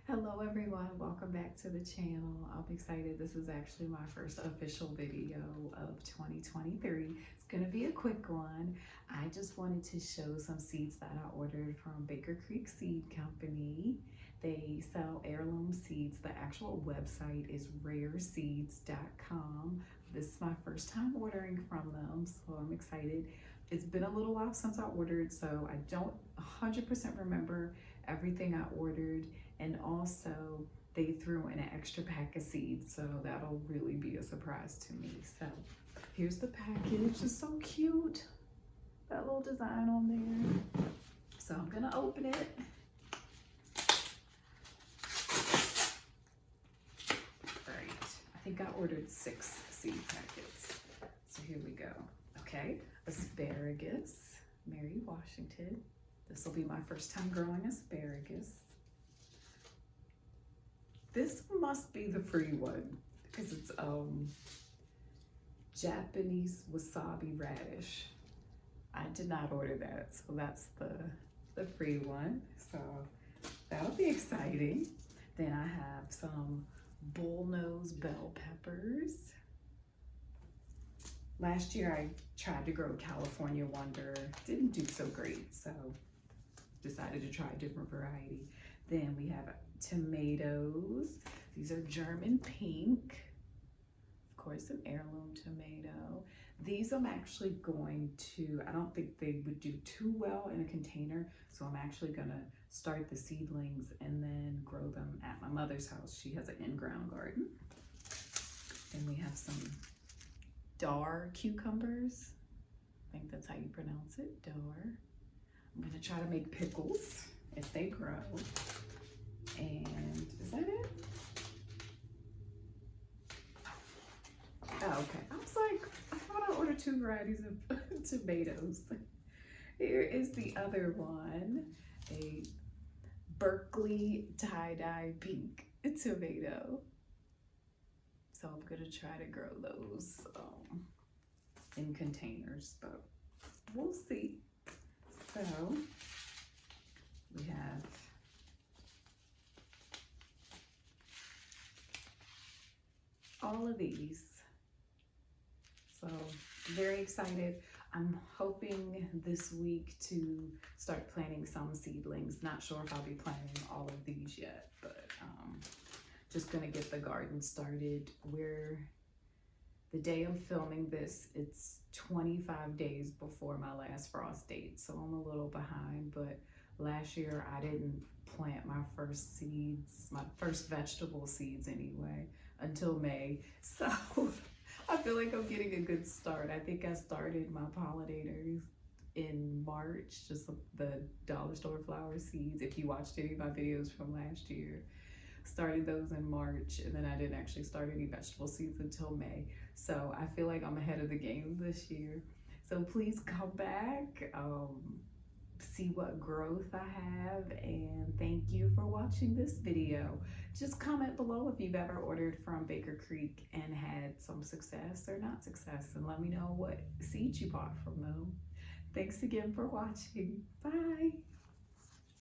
Hello everyone, welcome back to the channel. I'm excited. This is actually my first official video of 2023. It's gonna be a quick one. I just wanted to show some seeds that I ordered from Baker Creek Seed Company. They sell heirloom seeds. The actual website is rareseeds.com. This is my first time ordering from them, so I'm excited. It's been a little while since I ordered, so I don't 100% remember everything I ordered. And also they threw in an extra pack of seeds, so that'll really be a surprise to me. So here's the package. It's so cute. That little design on there. So I'm gonna open it. All right, I think I ordered 6 seed packets. So here we go. Okay, asparagus, Mary Washington. This will be my first time growing asparagus. This must be the free one because it's Japanese wasabi radish. I did not order that, so that's the free one. So that'll be exciting. Then I have some bullnose bell peppers. Last year I tried to grow California Wonder, didn't do so great, so decided to try a different variety. Then we have tomatoes. These are German pink. Of course, an heirloom tomato. These I'm actually going to, I don't think they would do too well in a container, so I'm actually gonna start the seedlings and then grow them at my mother's house. She has an in-ground garden. Then we have some dar cucumbers. I think that's how you pronounce it, dar. I'm gonna try to make pickles if they grow. And is that it? Oh, okay. I was like, I thought I ordered 2 varieties of tomatoes. Here is the other one, a Berkeley tie-dye pink tomato. So I'm gonna try to grow those in containers, but we'll see. So we have all of these. So very excited. I'm hoping this week to start planting some seedlings. Not sure if I'll be planting all of these yet, but just gonna get the garden started. The day I'm filming this, it's 25 days before my last frost date, so I'm a little behind, but last year I didn't plant my first seeds, my first vegetable seeds anyway, until May. So I feel like I'm getting a good start. I think I started my pollinators in March, just the dollar store flower seeds. If you watched any of my videos from last year, started those in March, and then I didn't actually start any vegetable seeds until May. So I feel like I'm ahead of the game this year. So please come back, see what growth I have, and thank you for watching this video. Just comment below if you've ever ordered from Baker Creek and had some success or not success, and let me know what seeds you bought from them. Thanks again for watching. Bye.